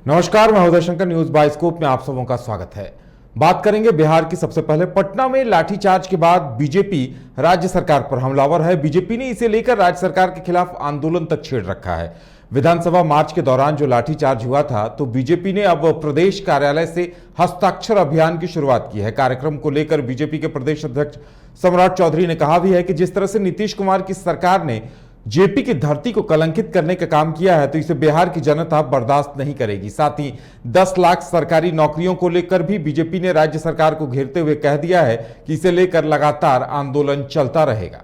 नमस्कार, मैं Uday Shankar. News bioscope में आप सबों का स्वागत है। बात करेंगे बिहार की। सबसे पहले पटना में लाठीचार्ज के बाद बीजेपी राज्य सरकार पर हमलावर है। बीजेपी ने इसे लेकर राज्य सरकार के खिलाफ आंदोलन तक छेड़ रखा है। विधानसभा मार्च के दौरान जो लाठीचार्ज हुआ था, तो बीजेपी ने अब प्रदेश कार्यालय से हस्ताक्षर अभियान की शुरुआत की है। कार्यक्रम को लेकर बीजेपी के प्रदेश अध्यक्ष सम्राट चौधरी ने कहा भी है कि जिस तरह से नीतीश कुमार की सरकार ने जेपी की धरती को कलंकित करने का काम किया है, तो इसे बिहार की जनता बर्दाश्त नहीं करेगी। साथ ही 10 लाख सरकारी नौकरियों को लेकर भी बीजेपी ने राज्य सरकार को घेरते हुए कह दिया है कि इसे लेकर लगातार आंदोलन चलता रहेगा।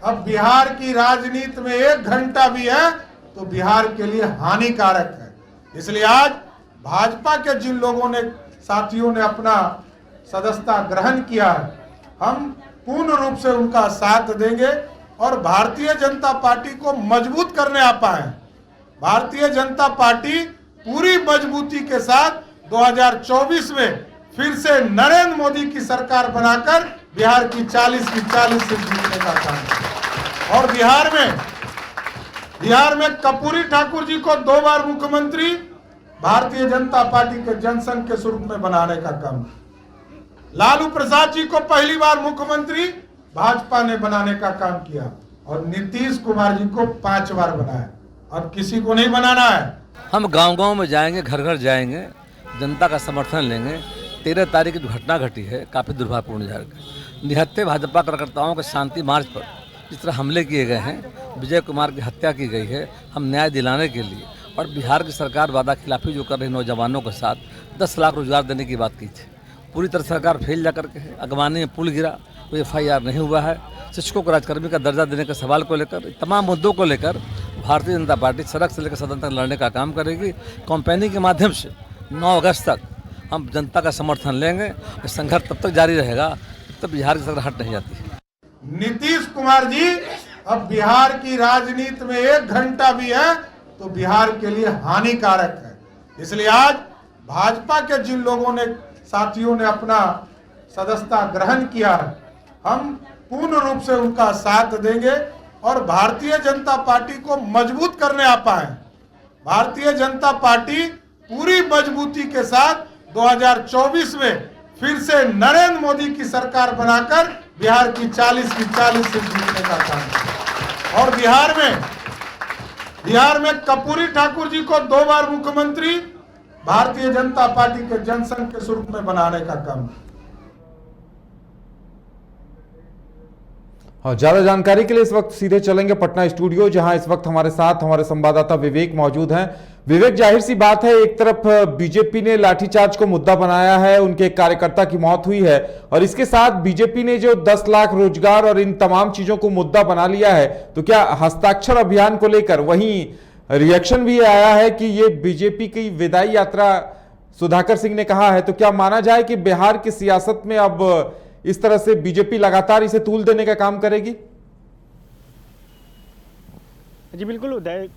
अब बिहार की राजनीति में 1 घंटा भी है तो बिहार के लिए हानिकारक है। इसलिए आज भाजपा के जिन लोगों ने, साथियों ने अपना सदस्यता ग्रहण किया है, हम पूर्ण रूप से उनका साथ देंगे और भारतीय जनता पार्टी को मजबूत करने आ पाए। भारतीय जनता पार्टी पूरी मजबूती के साथ 2024 में फिर से नरेंद्र मोदी की सरकार बनाकर बिहार की 40 सीट जीतने का काम। और बिहार में कर्पूरी ठाकुर जी को 2 बार मुख्यमंत्री भारतीय जनता पार्टी के जनसंघ के स्वरूप में बनाने का काम। लालू प्रसाद जी को पहली बार मुख्यमंत्री भाजपा ने बनाने का काम किया और नीतीश कुमार जी को 5 बार बनाया। अब किसी को नहीं बनाना है। हम गांव-गांव में जाएंगे, घर-घर जाएंगे, जनता का समर्थन लेंगे। 13 तारीख की जो घटना घटी है काफ़ी दुर्भाग्यपूर्ण है। निहत्थे भाजपा कार्यकर्ताओं के शांति मार्च पर जिस तरह हमले किए गए हैं, विजय कुमार की हत्या की गई है, हम न्याय दिलाने के लिए और बिहार की सरकार वादा खिलाफी जो कर रही नौजवानों के साथ 10 लाख रोजगार देने की बात की थी। पूरी तरह सरकार फेल जा करके है। अगवानी में पुल गिरा, कोई FIR नहीं हुआ है। शिक्षकों को राजकर्मी का दर्जा देने के सवाल को लेकर, तमाम मुद्दों को लेकर भारतीय जनता पार्टी सड़क से लेकर सदन तक लड़ने का काम करेगी। कैंपेनिंग के माध्यम से 9 अगस्त तक हम जनता का समर्थन लेंगे। संघर्ष तब तक जारी रहेगा तब तक बिहार की सरकार हट नहीं जाती है। नीतीश कुमार जी अब बिहार की राजनीति में 1 घंटा भी है तो बिहार के लिए हानिकारक है। इसलिए आज भाजपा के जिन लोगों ने, साथियों ने अपना सदस्यता ग्रहण किया है, हम पूर्ण रूप से उनका साथ देंगे और भारतीय जनता पार्टी को मजबूत करने आ पाए। भारतीय जनता पार्टी पूरी मजबूती के साथ 2024 में फिर से नरेंद्र मोदी की सरकार बनाकर बिहार की 40 सीट जीतने का काम। और बिहार में कर्पूरी ठाकुर जी को 2 बार मुख्यमंत्री भारतीय जनता पार्टी के जनसंघ के स्वरूप में बनाने का काम। ज्यादा जानकारी के लिए इस वक्त सीधे चलेंगे पटना स्टूडियो, जहां इस वक्त हमारे साथ हमारे संवाददाता विवेक मौजूद हैं। विवेक, जाहिर सी बात है, एक तरफ बीजेपी ने लाठीचार्ज को मुद्दा बनाया है, उनके एक कार्यकर्ता की मौत हुई है, और इसके साथ बीजेपी ने जो 10 लाख रोजगार और इन तमाम चीजों को मुद्दा बना लिया है, तो क्या हस्ताक्षर अभियान को लेकर वहीं रिएक्शन भी आया है कि ये बीजेपी की विदाई यात्रा सुधाकर सिंह ने कहा है, तो क्या माना जाए कि बिहार की सियासत में अब इस तरह से बीजेपी लगातार इसे तूल देने का काम करेगी? जी बिल्कुल उदय,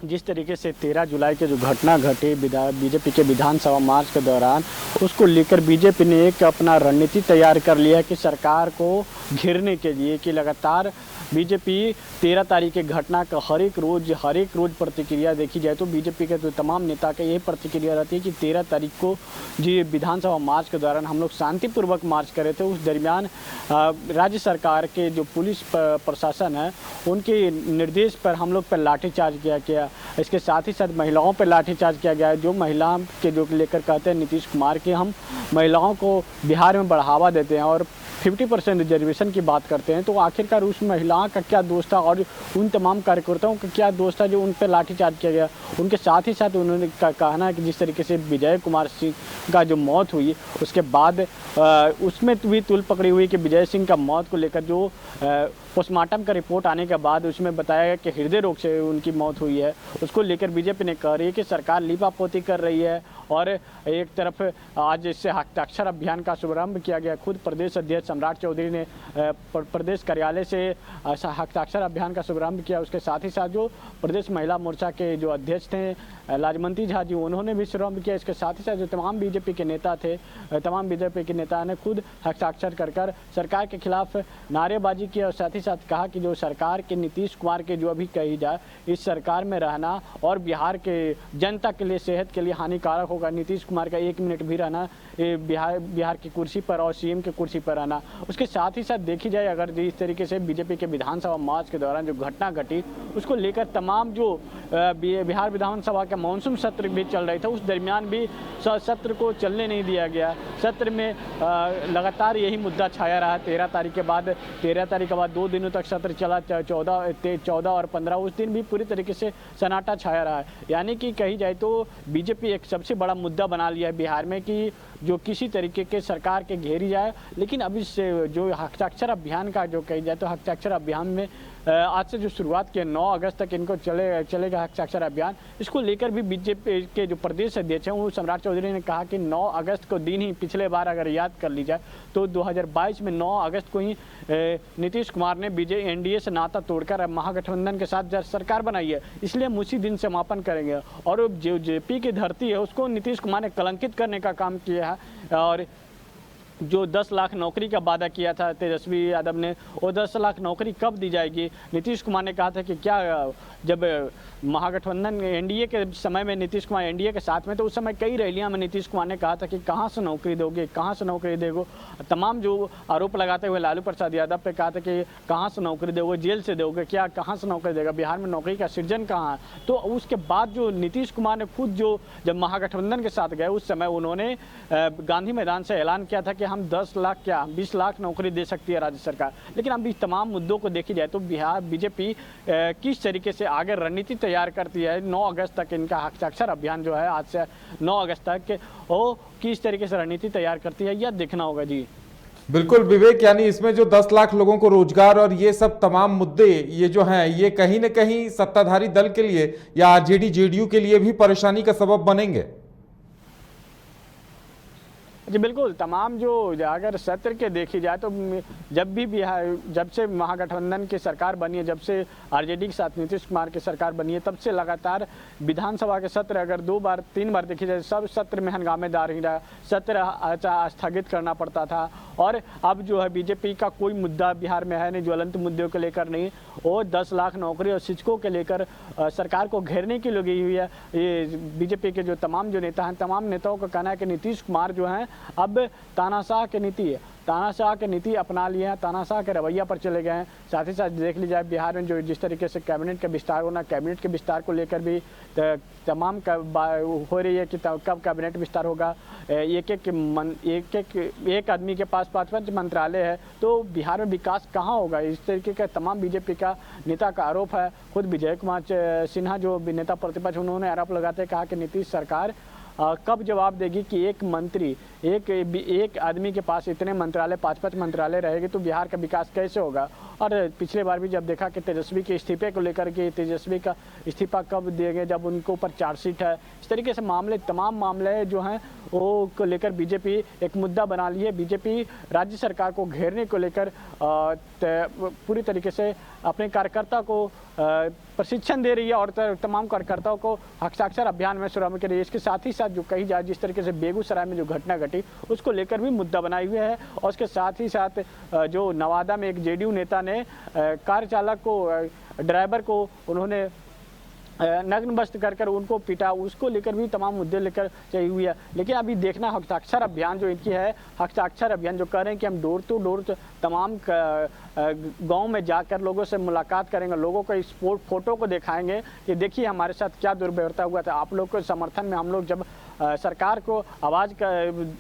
जिस तरीके से 13 जुलाई के जो घटना घटी बीजेपी के विधानसभा मार्च के दौरान, उसको लेकर बीजेपी ने एक अपना रणनीति तैयार कर लिया है कि सरकार को घेरने के लिए, कि लगातार बीजेपी 13 तारीख के घटना का हर एक रोज प्रतिक्रिया देखी जाए तो बीजेपी के तो तमाम नेता का यही प्रतिक्रिया रहती है कि 13 तारीख को जी विधानसभा मार्च के दौरान हम लोग शांतिपूर्वक मार्च करे थे। उस दरमियान राज्य सरकार के जो पुलिस प्रशासन है, उनके निर्देश पर हम लोग पर लाठीचार्ज किया गया। इसके साथ ही साथ महिलाओं पर लाठीचार्ज किया गया है। जो महिला के जो लेकर कहते हैं नीतीश कुमार कि हम महिलाओं को बिहार में बढ़ावा देते हैं और 50% रिजर्वेशन की बात करते हैं, तो आखिरकार उस महिलाओं का क्या दोष था और उन तमाम कार्यकर्ताओं का क्या दोष था जो उन पर लाठीचार्ज किया गया। उनके साथ ही साथ उन्होंने कहना है कि जिस तरीके से विजय कुमार सिंह का जो मौत हुई, उसके बाद उसमें भी तुल पकड़ी हुई कि विजय सिंह का मौत को लेकर जो पोस्टमार्टम का रिपोर्ट आने के बाद उसमें बताया गया कि हृदय रोग से उनकी मौत हुई है। उसको लेकर बीजेपी ने कह रही है कि सरकार लीपापोती कर रही है और एक तरफ आज इससे हस्ताक्षर अभियान का शुभारंभ किया गया। खुद प्रदेश अध्यक्ष सम्राट चौधरी ने प्रदेश कार्यालय से हस्ताक्षर अभियान का शुभारंभ किया। उसके साथ ही साथ जो प्रदेश महिला मोर्चा के जो अध्यक्ष थे लाजवंती झा जी, उन्होंने भी शुभारंभ किया। इसके साथ ही साथ जो तमाम बीजेपी के नेता थे, तमाम बीजेपी के नेता ने खुद हस्ताक्षर कर सरकार के खिलाफ नारेबाजी की और साथ ही साथ कहा कि जो सरकार के नीतीश कुमार के जो अभी कही जाए इस सरकार में रहना और बिहार के जनता के लिए, सेहत के लिए हानिकारक होगा। नीतीश कुमार का 1 मिनट भी रहना बिहार की कुर्सी पर और सीएम की कुर्सी पर रहना। उसके साथ ही साथ देखी जाए अगर जिस तरीके से बीजेपी के विधानसभा मार्च के दौरान जो घटना घटी उसको लेकर तमाम जो बिहार विधानसभा का मानसून सत्र भी चल रहे थे उस दरमियान भी सत्र को चलने नहीं दिया गया। सत्र में लगातार यही मुद्दा छाया रहा। 13 तारीख के बाद 2 दिनों तक सत्र चला, 14 और 15 उस दिन भी पूरी तरीके से सन्नाटा छाया रहा है। यानी कि कही जाए तो बीजेपी एक सबसे बड़ा मुद्दा बना लिया है बिहार में कि जो किसी तरीके के सरकार के घेरी जाए। लेकिन अभी से जो हस्ताक्षर अभियान का जो कही जाए तो हस्ताक्षर अभियान में आज से जो शुरुआत की 9 अगस्त तक इनको चलेगा हस्ताक्षर अभियान। इसको लेकर भी बीजेपी के जो प्रदेश अध्यक्ष हैं वो सम्राट चौधरी ने कहा कि 9 अगस्त को दिन ही पिछले बार अगर याद कर ली जाए तो 2022 में 9 अगस्त को ही नीतीश कुमार ने एनडीए से नाता तोड़कर महागठबंधन के साथ सरकार बनाई है, इसलिए हम उसी दिन समापन करेंगे। और जो जेपी की धरती है उसको नीतीश कुमार ने कलंकित करने का काम किया है। और जो 10 लाख नौकरी का वादा किया था तेजस्वी यादव ने, वो 10 लाख नौकरी कब दी जाएगी? नीतीश कुमार ने कहा था कि क्या जब महागठबंधन एनडीए के समय में नीतीश कुमार एनडीए के साथ में तो उस समय कई रैलियां में नीतीश कुमार ने कहा था कि कहां से नौकरी दोगे, कहां से नौकरी दोगे। तमाम जो आरोप लगाते हुए लालू प्रसाद यादव पे कहा था कि कहां से नौकरी दोगे, जेल से दोगे क्या, कहां से नौकरी देगा, बिहार में नौकरी का सृजन कहाँ है। तो उसके बाद जो नीतीश कुमार ने खुद जो जब महागठबंधन के साथ गए उस समय उन्होंने गांधी मैदान से ऐलान किया था कि हम 10 लाख क्या 20 लाख नौकरी दे सकती है राज्य सरकार। लेकिन अब इस तमाम मुद्दों को देखी जाए तो बिहार बीजेपी किस तरीके से आगे रणनीति तैयार करती है। 9 अगस्त तक इनका हस्ताक्षर अभियान जो है आज से 9 अगस्त तक वो किस तरीके से रणनीति तैयार करती है यह देखना होगा। जी बिल्कुल विवेक, यानी इसमें जो 10 लाख लोगों को रोजगार और ये सब तमाम मुद्दे ये जो हैं ये कहीं न कहीं सत्ताधारी दल के लिए या आरजेडी जेडीयू के लिए भी परेशानी का सबब बनेंगे। जी बिल्कुल, तमाम जो अगर सत्र के देखी जाए तो जब से महागठबंधन की सरकार बनी है, जब से आरजेडी के साथ नीतीश कुमार की सरकार बनी है, तब से लगातार विधानसभा के सत्र अगर 3 बार देखी जाए सब सत्र में हंगामेदार ही रहा, सत्र स्थगित करना पड़ता था। और अब जो है बीजेपी का कोई मुद्दा बिहार में है नहीं, ज्वलंत मुद्दों को लेकर नहीं, वो 10 लाख नौकरी और शिक्षकों के लेकर सरकार को घेरने की लगी हुई है। ये बीजेपी के जो तमाम जो नेता हैं, तमाम नेताओं का कहना है कि नीतीश कुमार जो हैं अब तानाशाह की नीति है, तानाशाह की नीति अपना लिए हैं, तानाशाह के रवैया पर चले गए हैं। साथ ही साथ देख ली जाए बिहार में जो जिस तरीके से कैबिनेट का विस्तार होना, कैबिनेट के विस्तार को लेकर भी तमाम हो रही है कि कब कैबिनेट विस्तार होगा। एक आदमी के पास 5 मंत्रालय है तो बिहार में विकास कहाँ होगा, इस तरीके का तमाम बीजेपी का नेता का आरोप है। खुद विजय कुमार सिन्हा जो नेता प्रतिपक्ष उन्होंने आरोप लगाते कहा कि नीतीश सरकार कब जवाब देगी कि एक मंत्री एक आदमी के पास इतने मंत्रालय 5 मंत्रालय रहेगी तो बिहार का विकास कैसे होगा। और पिछले बार भी जब देखा कि तेजस्वी के इस्तीफे को लेकर के तेजस्वी का इस्तीफा कब देंगे जब उनके ऊपर चार्जशीट है, इस तरीके से तमाम मामले जो हैं वो को लेकर बीजेपी एक मुद्दा बना ली है। बीजेपी राज्य सरकार को घेरने को लेकर पूरी तरीके से अपने कार्यकर्ता को प्रशिक्षण दे रही है और तमाम कार्यकर्ताओं को हस्ताक्षर अभियान में शामिल कर रही है। इसके साथ ही साथ जो कही जाए जिस तरीके से बेगूसराय में जो घटना घटी उसको लेकर भी मुद्दा बनाई हुई है। और उसके साथ ही साथ जो नवादा में एक जेडीयू नेता ने कार चालक को ड्राइवर को उन्होंने नग्न वस्त्र कर उनको पीटा, उसको लेकर भी तमाम मुद्दे लेकर चाहिए हुई है। लेकिन अभी देखना हस्ताक्षर अभियान जो इनकी है, हस्ताक्षर अभियान जो कर रहे हैं कि हम डोर टू डोर तमाम गांव में जाकर लोगों से मुलाकात करेंगे, लोगों को इस फोटो को दिखाएंगे कि देखिए हमारे साथ क्या दुर्व्यवहार हुआ था। आप लोग के समर्थन में हम लोग जब सरकार को आवाज़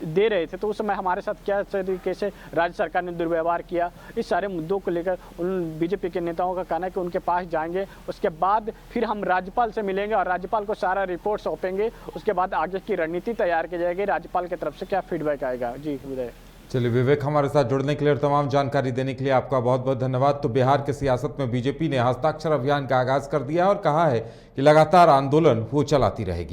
दे रहे थे तो उस समय हमारे साथ क्या तरीके से राज्य सरकार ने दुर्व्यवहार किया। इस सारे मुद्दों को लेकर उन बीजेपी के नेताओं का कहना है कि उनके पास जाएंगे, उसके बाद फिर हम राज्यपाल से मिलेंगे और राज्यपाल को सारा रिपोर्ट सौंपेंगे। उसके बाद आगे की रणनीति तैयार की जाएगी, राज्यपाल की तरफ से क्या फीडबैक आएगा। जी विजय। चलिए विवेक, हमारे साथ जुड़ने के लिए और तमाम जानकारी देने के लिए आपका बहुत बहुत धन्यवाद। तो बिहार की सियासत में बीजेपी ने हस्ताक्षर अभियान का आगाज कर दिया और कहा है कि लगातार आंदोलन वो चलाती रहेगी।